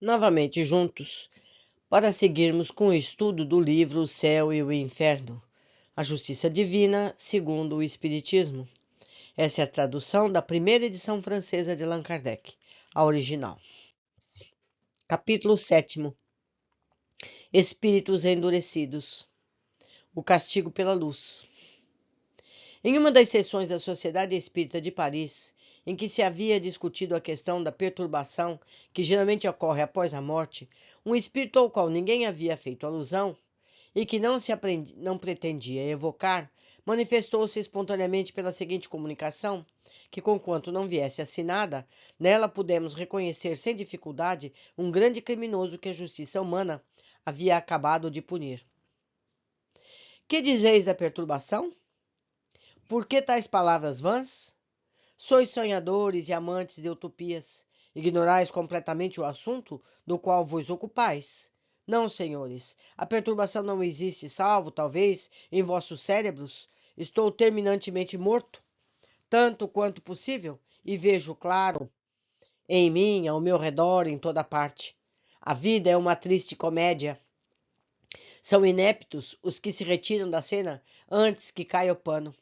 novamente juntos para seguirmos com o estudo do livro O Céu e o Inferno, a Justiça Divina segundo o Espiritismo. Essa é a tradução da primeira edição francesa de Allan Kardec, a original. Capítulo 7. Espíritos endurecidos. O castigo pela luz. Em uma das sessões da Sociedade Espírita de Paris, em que se havia discutido a questão da perturbação que geralmente ocorre após a morte, um espírito ao qual ninguém havia feito alusão e que não pretendia evocar, manifestou-se espontaneamente pela seguinte comunicação, que, conquanto não viesse assinada, nela pudemos reconhecer sem dificuldade um grande criminoso que a justiça humana havia acabado de punir. Que dizeis da perturbação? Por que tais palavras vãs? Sois sonhadores e amantes de utopias. Ignorais completamente o assunto do qual vos ocupais. Não, senhores, a perturbação não existe, salvo, talvez, em vossos cérebros. Estou terminantemente morto, tanto quanto possível, e vejo claro em mim, ao meu redor, em toda parte. A vida é uma triste comédia. São ineptos os que se retiram da cena antes que caia o pano.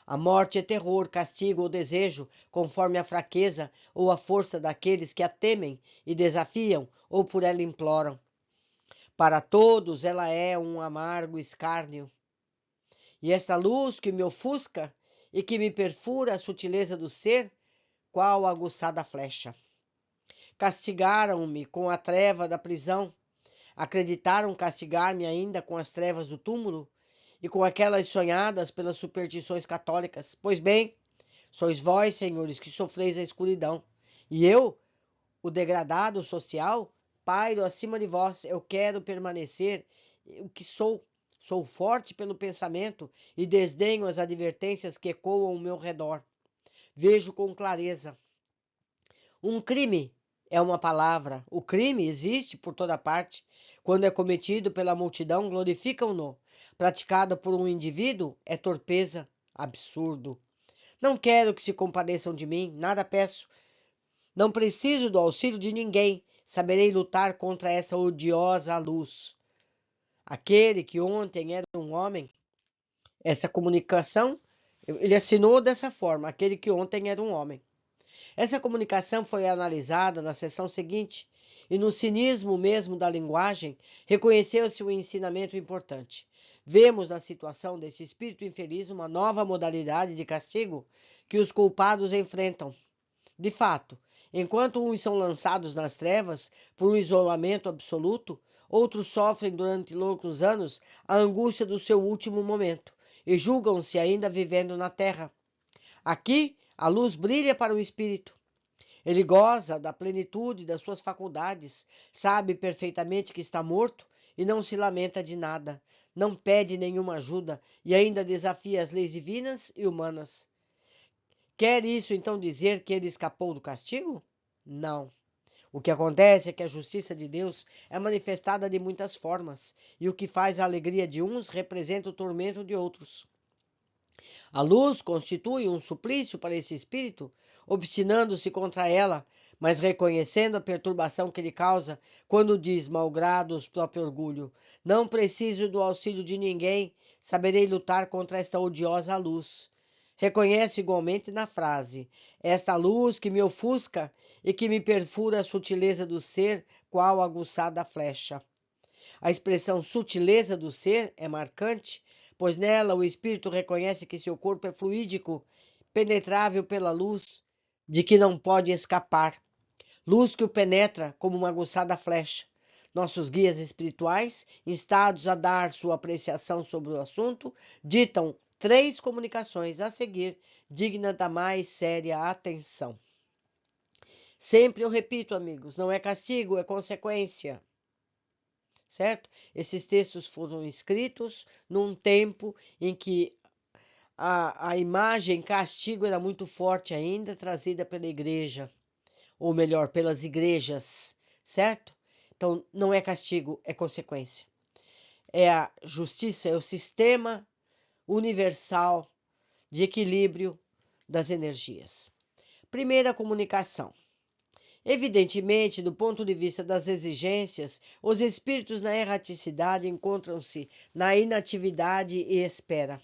A morte é terror, castigo ou desejo, conforme a fraqueza ou a força daqueles que a temem e desafiam ou por ela imploram. Para todos ela é um amargo escárnio. E esta luz que me ofusca e que me perfura a sutileza do ser, qual aguçada flecha. Castigaram-me com a treva da prisão, acreditaram castigar-me ainda com as trevas do túmulo e com aquelas sonhadas pelas superstições católicas. Pois bem, sois vós, senhores, que sofreis a escuridão. E eu, o degradado social, pairo acima de vós. Eu quero permanecer o que sou. Sou forte pelo pensamento e desdenho as advertências que ecoam ao meu redor. Vejo com clareza. Um crime é uma palavra. O crime existe por toda parte. Quando é cometido pela multidão, glorificam-no. Praticado por um indivíduo, é torpeza, absurdo. Não quero que se compadeçam de mim, nada peço. Não preciso do auxílio de ninguém. Saberei lutar contra essa odiosa luz. Aquele que ontem era um homem, essa comunicação, ele assinou dessa forma, aquele que ontem era um homem. Essa comunicação foi analisada na sessão seguinte e no cinismo mesmo da linguagem reconheceu-se um ensinamento importante. Vemos na situação desse espírito infeliz uma nova modalidade de castigo que os culpados enfrentam. De fato, enquanto uns são lançados nas trevas por um isolamento absoluto, outros sofrem durante longos anos a angústia do seu último momento e julgam-se ainda vivendo na terra. Aqui, a luz brilha para o espírito. Ele goza da plenitude das suas faculdades, sabe perfeitamente que está morto e não se lamenta de nada, não pede nenhuma ajuda e ainda desafia as leis divinas e humanas. Quer isso então dizer que ele escapou do castigo? Não. O que acontece é que a justiça de Deus é manifestada de muitas formas, e o que faz a alegria de uns representa o tormento de outros. A luz constitui um suplício para esse espírito, obstinando-se contra ela, mas reconhecendo a perturbação que lhe causa quando diz, malgrado o próprio orgulho: não preciso do auxílio de ninguém, saberei lutar contra esta odiosa luz. Reconhece igualmente na frase: esta luz que me ofusca e que me perfura a sutileza do ser, qual aguçada flecha. A expressão sutileza do ser é marcante, pois nela o espírito reconhece que seu corpo é fluídico, penetrável pela luz, de que não pode escapar. Luz que o penetra como uma aguçada flecha. Nossos guias espirituais, instados a dar sua apreciação sobre o assunto, ditam 3 comunicações a seguir, digna da mais séria atenção. Sempre eu repito, amigos, não é castigo, é consequência. Certo? Esses textos foram escritos num tempo em que a imagem castigo era muito forte ainda, trazida pela igreja, ou melhor, pelas igrejas, certo? Então, não é castigo, é consequência. É a justiça, é o sistema universal de equilíbrio das energias. Primeira comunicação. Evidentemente, do ponto de vista das exigências, os espíritos na erraticidade encontram-se na inatividade e espera.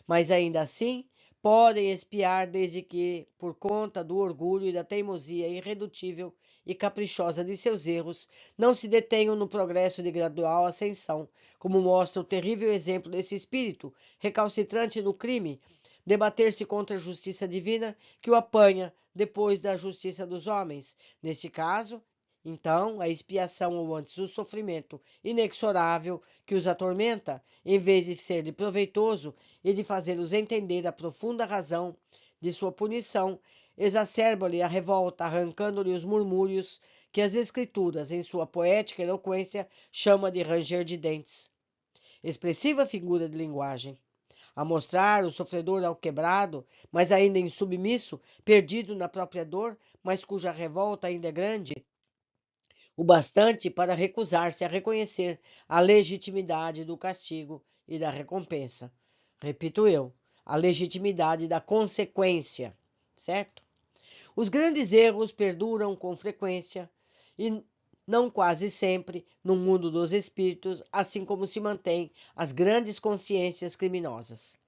Mas ainda assim, podem espiar desde que, por conta do orgulho e da teimosia irredutível e caprichosa de seus erros, não se detenham no progresso de gradual ascensão, como mostra o terrível exemplo desse espírito, recalcitrante no crime, debater-se contra a justiça divina que o apanha depois da justiça dos homens. Neste caso, então, a expiação ou antes o sofrimento inexorável que os atormenta, em vez de ser de proveitoso e de fazê-los entender a profunda razão de sua punição, exacerba-lhe a revolta, arrancando-lhe os murmúrios que as Escrituras, em sua poética eloquência, chama de ranger de dentes. Expressiva figura de linguagem. A mostrar o sofredor alquebrado, mas ainda insubmisso, perdido na própria dor, mas cuja revolta ainda é grande, o bastante para recusar-se a reconhecer a legitimidade do castigo e da recompensa. Repito eu, a legitimidade da consequência, certo? Os grandes erros perduram com frequência e não quase sempre no mundo dos espíritos, assim como se mantêm as grandes consciências criminosas.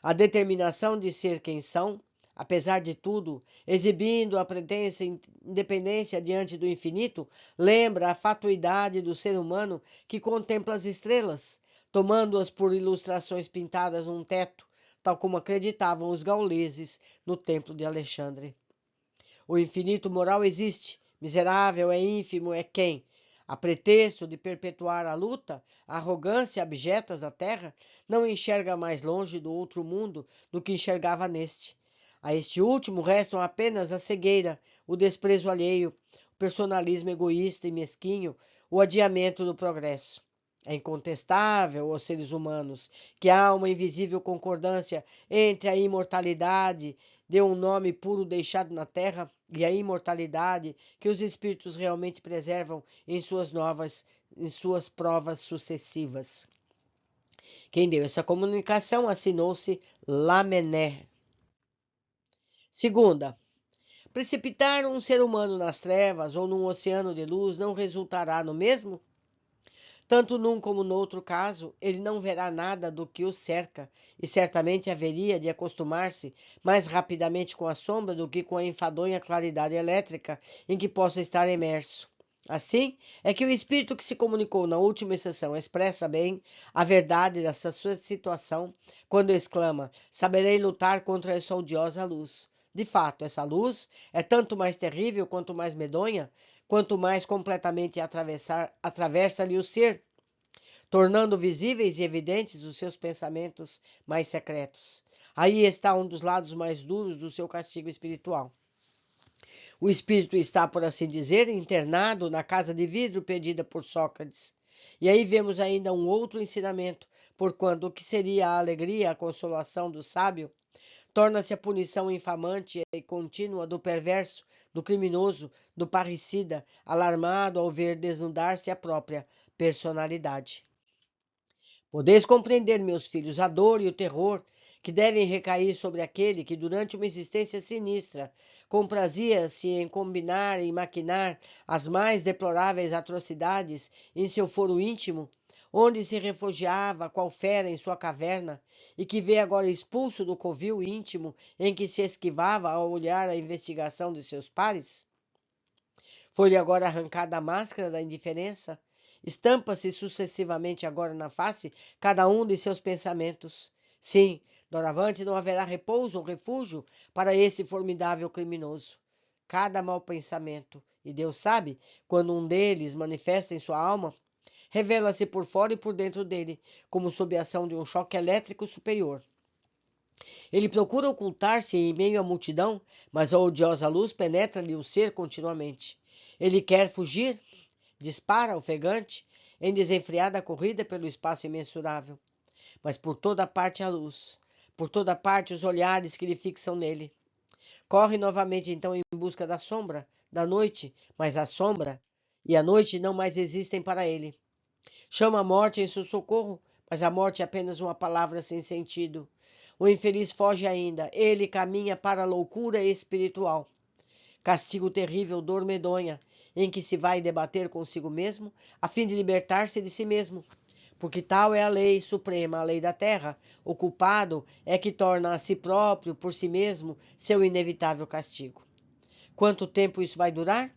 A determinação de ser quem são, apesar de tudo, exibindo a pretensa independência diante do infinito, lembra a fatuidade do ser humano que contempla as estrelas, tomando-as por ilustrações pintadas num teto, tal como acreditavam os gauleses no templo de Alexandre. O infinito moral existe, miserável é ínfimo é quem, a pretexto de perpetuar a luta, a arrogância abjetas da terra, não enxerga mais longe do outro mundo do que enxergava neste. A este último restam apenas a cegueira, o desprezo alheio, o personalismo egoísta e mesquinho, o adiamento do progresso. É incontestável, os seres humanos, que há uma invisível concordância entre a imortalidade de um nome puro deixado na terra e a imortalidade que os espíritos realmente preservam em suas provas sucessivas. Quem deu essa comunicação assinou-se Lamennais. Segunda, precipitar um ser humano nas trevas ou num oceano de luz não resultará no mesmo? Tanto num como no outro caso, ele não verá nada do que o cerca, e certamente haveria de acostumar-se mais rapidamente com a sombra do que com a enfadonha claridade elétrica em que possa estar imerso. Assim, é que o espírito que se comunicou na última sessão expressa bem a verdade dessa sua situação quando exclama: saberei lutar contra essa odiosa luz. De fato, essa luz é tanto mais terrível quanto mais medonha, quanto mais completamente atravessa-lhe o ser, tornando visíveis e evidentes os seus pensamentos mais secretos. Aí está um dos lados mais duros do seu castigo espiritual. O espírito está, por assim dizer, internado na casa de vidro pedida por Sócrates. E aí vemos ainda um outro ensinamento, porquanto o que seria a alegria, a consolação do sábio, torna-se a punição infamante e contínua do perverso, do criminoso, do parricida, alarmado ao ver desnudar-se a própria personalidade. Podeis compreender, meus filhos, a dor e o terror que devem recair sobre aquele que, durante uma existência sinistra, comprazia-se em combinar e maquinar as mais deploráveis atrocidades em seu foro íntimo, onde se refugiava qual fera em sua caverna, e que vê agora expulso do covil íntimo em que se esquivava ao olhar a investigação de seus pares? Foi-lhe agora arrancada a máscara da indiferença? Estampa-se sucessivamente agora na face cada um de seus pensamentos. Sim, doravante não haverá repouso ou refúgio para esse formidável criminoso. Cada mau pensamento, e Deus sabe, quando um deles manifesta em sua alma, revela-se por fora e por dentro dele, como sob a ação de um choque elétrico superior. Ele procura ocultar-se em meio à multidão, mas a odiosa luz penetra-lhe o ser continuamente. Ele quer fugir, dispara, ofegante, em desenfreada corrida pelo espaço imensurável. Mas por toda parte a luz, por toda parte os olhares que lhe fixam nele. Corre novamente então em busca da sombra, da noite, mas a sombra e a noite não mais existem para ele. Chama a morte em seu socorro, mas a morte é apenas uma palavra sem sentido. O infeliz foge ainda, ele caminha para a loucura espiritual. castigo terrível, dor medonha, em que se vai debater consigo mesmo, a fim de libertar-se de si mesmo. Porque tal é a lei suprema, a lei da terra. O culpado é que torna a si próprio, por si mesmo, seu inevitável castigo. Quanto tempo isso vai durar?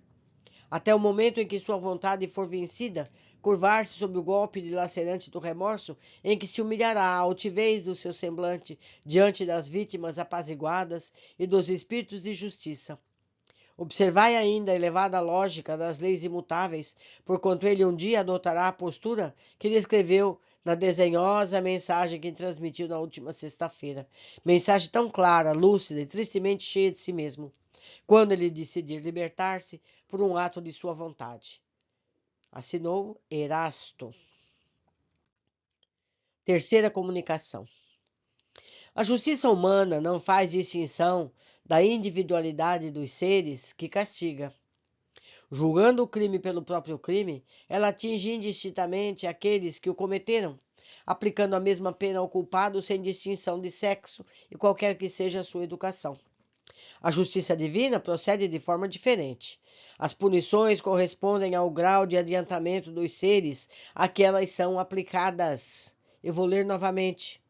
Até o momento em que sua vontade for vencida, curvar-se sob o golpe dilacerante do remorso, em que se humilhará a altivez do seu semblante diante das vítimas apaziguadas e dos espíritos de justiça. Observai ainda a elevada lógica das leis imutáveis, porquanto ele um dia adotará a postura que descreveu na desdenhosa mensagem que transmitiu na última sexta-feira. Mensagem tão clara, lúcida e tristemente cheia de si mesmo, quando ele decidir libertar-se por um ato de sua vontade. Assinou Erasto. Terceira comunicação. A justiça humana não faz distinção da individualidade dos seres que castiga. Julgando o crime pelo próprio crime, ela atinge indistintamente aqueles que o cometeram, aplicando a mesma pena ao culpado sem distinção de sexo e qualquer que seja a sua educação. A justiça divina procede de forma diferente. As punições correspondem ao grau de adiantamento dos seres a que elas são aplicadas. Eu vou ler novamente.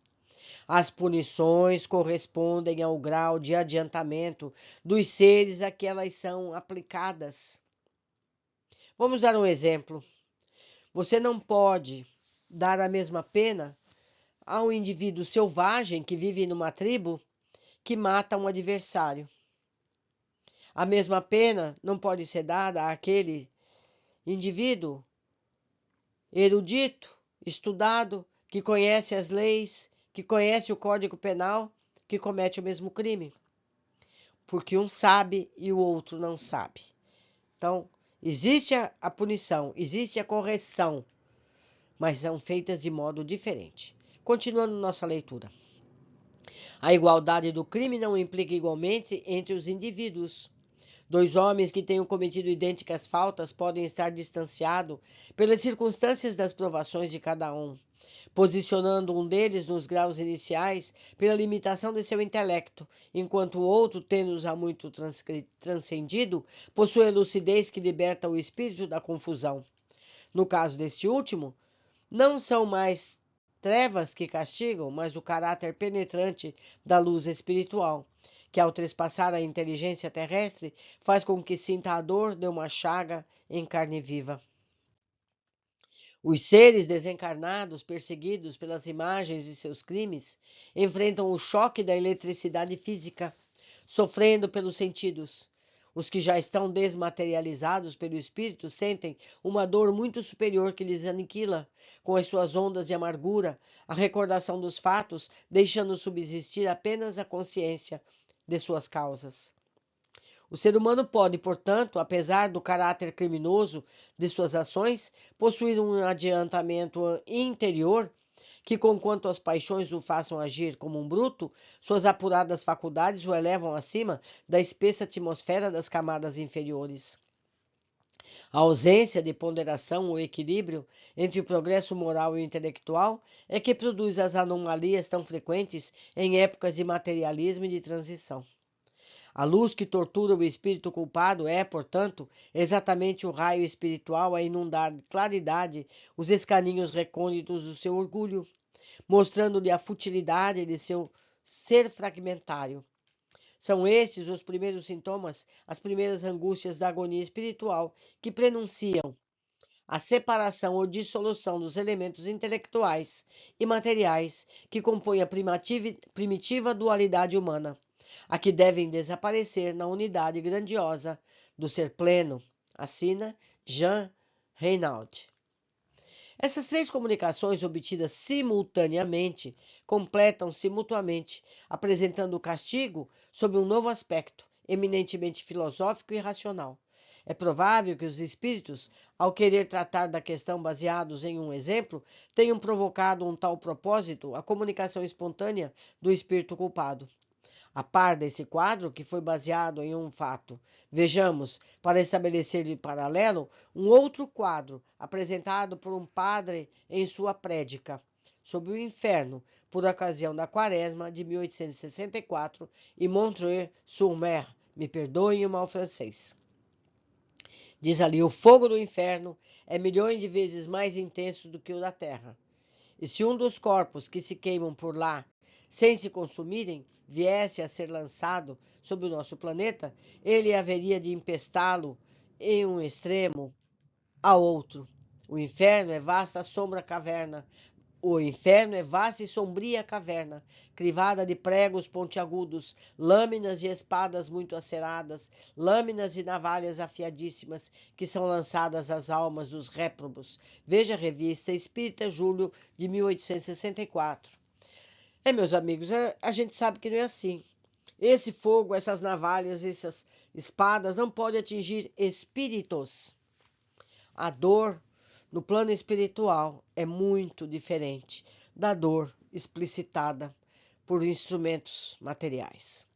As punições correspondem ao grau de adiantamento dos seres a que elas são aplicadas. Vamos dar um exemplo. Você não pode dar a mesma pena a um indivíduo selvagem que vive numa tribo que mata um adversário. A mesma pena não pode ser dada àquele indivíduo erudito, estudado, que conhece as leis, que conhece o Código Penal, que comete o mesmo crime. Porque um sabe e o outro não sabe. Então, existe a punição, existe a correção, mas são feitas de modo diferente. Continuando nossa leitura. A igualdade do crime não implica igualmente entre os indivíduos. Dois homens que tenham cometido idênticas faltas podem estar distanciados pelas circunstâncias das provações de cada um, posicionando um deles nos graus iniciais pela limitação de seu intelecto, enquanto o outro, tendo-os há muito transcendido, possui a lucidez que liberta o espírito da confusão. No caso deste último, não são mais trevas que castigam, mas o caráter penetrante da luz espiritual, que ao trespassar a inteligência terrestre, faz com que sinta a dor de uma chaga em carne viva. Os seres desencarnados, perseguidos pelas imagens de seus crimes, enfrentam o choque da eletricidade física, sofrendo pelos sentidos. Os que já estão desmaterializados pelo espírito sentem uma dor muito superior que lhes aniquila, com as suas ondas de amargura, a recordação dos fatos, deixando subsistir apenas a consciência de suas causas. O ser humano pode, portanto, apesar do caráter criminoso de suas ações, possuir um adiantamento interior que, conquanto as paixões o façam agir como um bruto, suas apuradas faculdades o elevam acima da espessa atmosfera das camadas inferiores. A ausência de ponderação ou equilíbrio entre o progresso moral e intelectual é que produz as anomalias tão frequentes em épocas de materialismo e de transição. A luz que tortura o espírito culpado é, portanto, exatamente o raio espiritual a inundar de claridade os escaninhos recônditos do seu orgulho, mostrando-lhe a futilidade de seu ser fragmentário. São estes os primeiros sintomas, as primeiras angústias da agonia espiritual que prenunciam a separação ou dissolução dos elementos intelectuais e materiais que compõem a primitiva dualidade humana, a que devem desaparecer na unidade grandiosa do ser pleno, assina Jean Reynaud. Essas três comunicações obtidas simultaneamente completam-se mutuamente, apresentando o castigo sob um novo aspecto, eminentemente filosófico e racional. É provável que os espíritos, ao querer tratar da questão baseados em um exemplo, tenham provocado um tal propósito a comunicação espontânea do espírito culpado. A par desse quadro, que foi baseado em um fato, vejamos, para estabelecer de paralelo, um outro quadro apresentado por um padre em sua prédica sobre o inferno, por ocasião da Quaresma de 1864, em Montreuil-sur-Mer, Me perdoem o mal francês. Diz ali, o fogo do inferno é milhões de vezes mais intenso do que o da terra. E se um dos corpos que se queimam por lá, sem se consumirem, viesse a ser lançado sobre o nosso planeta, ele haveria de empestá-lo em um extremo ao outro. O inferno é vasta sombra caverna. O inferno é vasta e sombria caverna, crivada de pregos pontiagudos, lâminas e espadas muito aceradas, lâminas e navalhas afiadíssimas, que são lançadas às almas dos réprobos. Veja a revista Espírita Júlio, de 1864. Meus amigos, a gente sabe que não é assim. Esse fogo, essas navalhas, essas espadas não podem atingir espíritos. A dor no plano espiritual é muito diferente da dor explicitada por instrumentos materiais.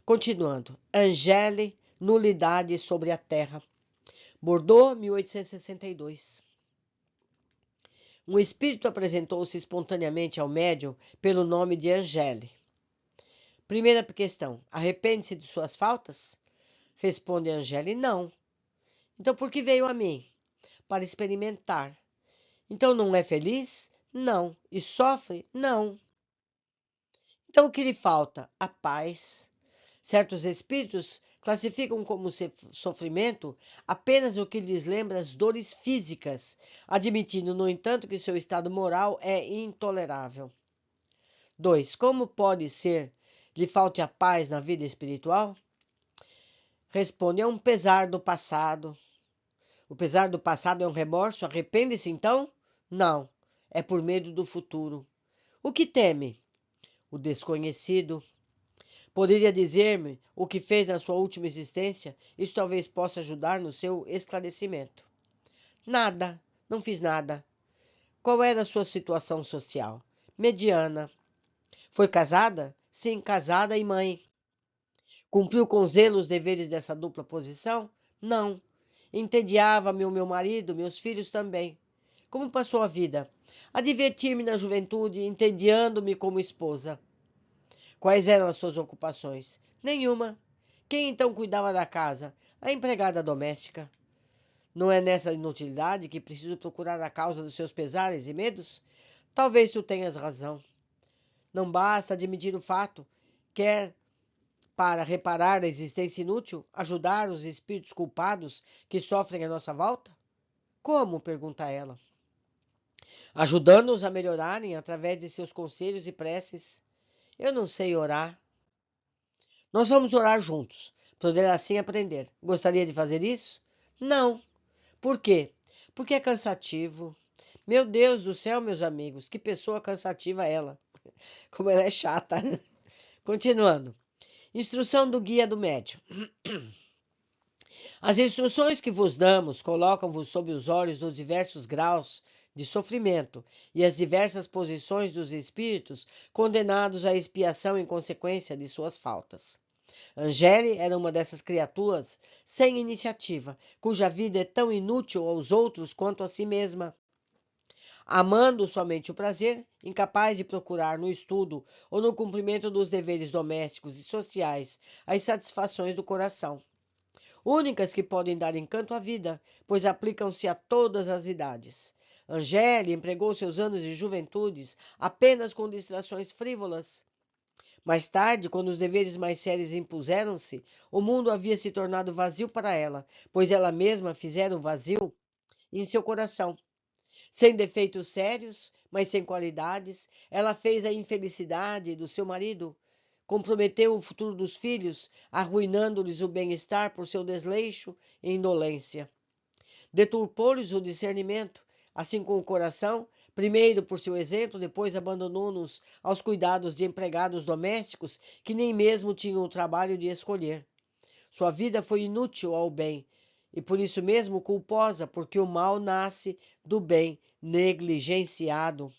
Continuando, Angele, nulidade sobre a terra. Bordeaux, 1862. Um espírito apresentou-se espontaneamente ao médium pelo nome de Angele. Primeira questão, arrepende-se de suas faltas? Responde Angele, não. Então por que veio a mim? Para experimentar. Então não é feliz? Não. E sofre? Não. Então o que lhe falta? A paz. Certos espíritos classificam como sofrimento apenas o que lhes lembra as dores físicas, admitindo, no entanto, que seu estado moral é intolerável. 2. Como pode ser lhe falte a paz na vida espiritual? Responde, é um pesar do passado. O pesar do passado é um remorso? Arrepende-se então? Não, é por medo do futuro. O que teme? O desconhecido. Poderia dizer-me o que fez na sua última existência? Isso talvez possa ajudar no seu esclarecimento. Nada, não fiz nada. Qual era a sua situação social? Mediana. Foi casada? Sim, casada e mãe. Cumpriu com zelo os deveres dessa dupla posição? Não. Entediava-me o meu marido, meus filhos também. Como passou a vida? A divertir-me na juventude, entediando-me como esposa. Quais eram as suas ocupações? Nenhuma. Quem então cuidava da casa? A empregada doméstica. Não é nessa inutilidade que preciso procurar a causa dos seus pesares e medos? Talvez tu tenhas razão. Não basta admitir o fato. Quer, para reparar a existência inútil, ajudar os espíritos culpados que sofrem à nossa volta? Como? Pergunta ela. Ajudando-os a melhorarem através de seus conselhos e preces. Eu não sei orar. Nós vamos orar juntos. Poder assim aprender. Gostaria de fazer isso? Não. Por quê? Porque é cansativo. Meu Deus do céu, meus amigos, que pessoa cansativa ela. Como ela é chata. Continuando. Instrução do guia do médium. As instruções que vos damos colocam-vos sob os olhos dos diversos graus de sofrimento e as diversas posições dos espíritos condenados à expiação em consequência de suas faltas. Angele era uma dessas criaturas sem iniciativa, cuja vida é tão inútil aos outros quanto a si mesma. Amando somente o prazer, incapaz de procurar no estudo ou no cumprimento dos deveres domésticos e sociais as satisfações do coração. Únicas que podem dar encanto à vida, pois aplicam-se a todas as idades. Angele empregou seus anos de juventude apenas com distrações frívolas. Mais tarde, quando os deveres mais sérios impuseram-se, o mundo havia se tornado vazio para ela, pois ela mesma fizera o vazio em seu coração. Sem defeitos sérios, mas sem qualidades, ela fez a infelicidade do seu marido, comprometeu o futuro dos filhos, arruinando-lhes o bem-estar por seu desleixo e indolência. Deturpou-lhes o discernimento, assim com o coração, primeiro por seu exemplo, depois abandonou-nos aos cuidados de empregados domésticos que nem mesmo tinham o trabalho de escolher. Sua vida foi inútil ao bem, e por isso mesmo culposa, porque o mal nasce do bem negligenciado.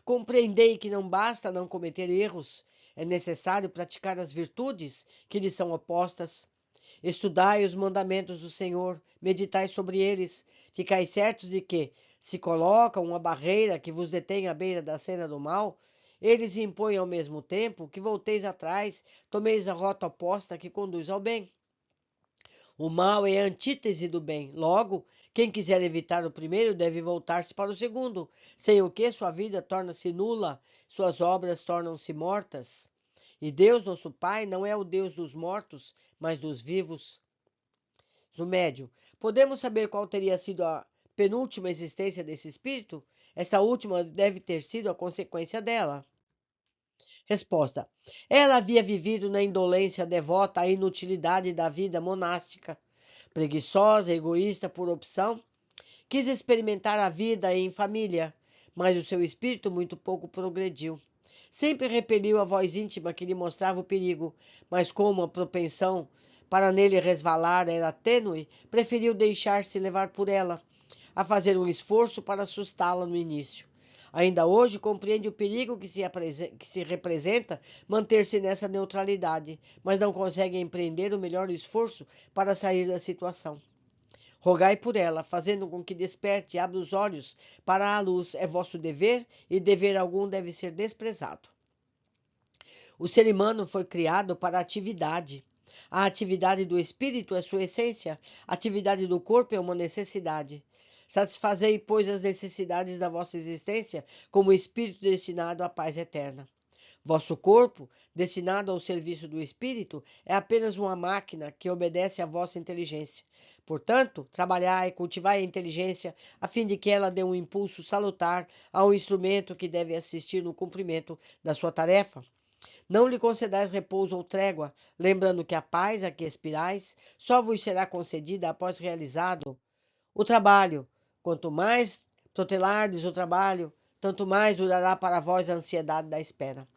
Compreendei que não basta não cometer erros, é necessário praticar as virtudes que lhes são opostas. Estudai os mandamentos do Senhor, meditai sobre eles, ficai certos de que, se colocam uma barreira que vos detém à beira da senda do mal, eles impõem ao mesmo tempo que volteis atrás, tomeis a rota oposta que conduz ao bem. O mal é a antítese do bem. Logo, quem quiser evitar o primeiro deve voltar-se para o segundo, sem o que sua vida torna-se nula, suas obras tornam-se mortas. E Deus, nosso Pai, não é o Deus dos mortos, mas dos vivos. No médio, podemos saber qual teria sido a penúltima existência desse espírito? Esta última deve ter sido a consequência dela. Resposta: ela havia vivido na indolência devota à inutilidade da vida monástica. Preguiçosa, egoísta por opção, quis experimentar a vida em família, mas o seu espírito muito pouco progrediu. Sempre repeliu a voz íntima que lhe mostrava o perigo, mas como a propensão para nele resvalar era tênue, preferiu deixar-se levar por ela, a fazer um esforço para assustá-la no início. Ainda hoje compreende o perigo que se representa manter-se nessa neutralidade, mas não consegue empreender o melhor esforço para sair da situação. Rogai por ela, fazendo com que desperte e abra os olhos para a luz. É vosso dever, e dever algum deve ser desprezado. O ser humano foi criado para a atividade. A atividade do espírito é sua essência, a atividade do corpo é uma necessidade. Satisfazei, pois, as necessidades da vossa existência como espírito destinado à paz eterna. Vosso corpo, destinado ao serviço do espírito, é apenas uma máquina que obedece à vossa inteligência. Portanto, trabalhai, cultivai a inteligência, a fim de que ela dê um impulso salutar ao instrumento que deve assistir no cumprimento da sua tarefa. Não lhe concedais repouso ou trégua, lembrando que a paz a que aspirais só vos será concedida após realizado o trabalho. Quanto mais protelardes o trabalho, tanto mais durará para vós a ansiedade da espera.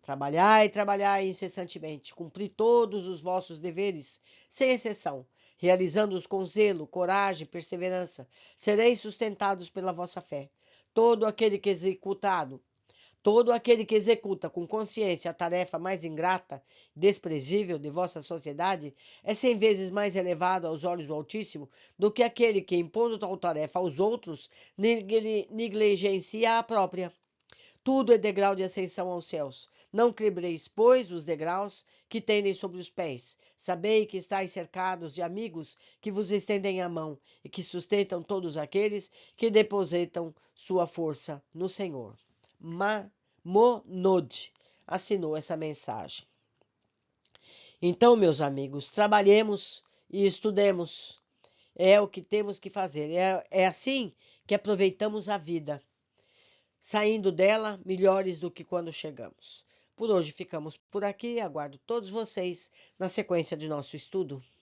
Trabalhai, trabalhai incessantemente, cumpri todos os vossos deveres, sem exceção, realizando-os com zelo, coragem e perseverança. Sereis sustentados pela vossa fé. Todo aquele que executado Todo aquele que executa com consciência a tarefa mais ingrata e desprezível de vossa sociedade é 100 vezes mais elevado aos olhos do Altíssimo do que aquele que, impondo tal tarefa aos outros, negligencia a própria. Tudo é degrau de ascensão aos céus. Não quebreis, pois, os degraus que tendem sobre os pés. Sabei que estáis cercados de amigos que vos estendem a mão e que sustentam todos aqueles que depositam sua força no Senhor. Mamonod assinou essa mensagem. Então, meus amigos, trabalhemos e estudemos. É o que temos que fazer. É assim que aproveitamos a vida, saindo dela melhores do que quando chegamos. Por hoje ficamos por aqui. Aguardo todos vocês na sequência de nosso estudo.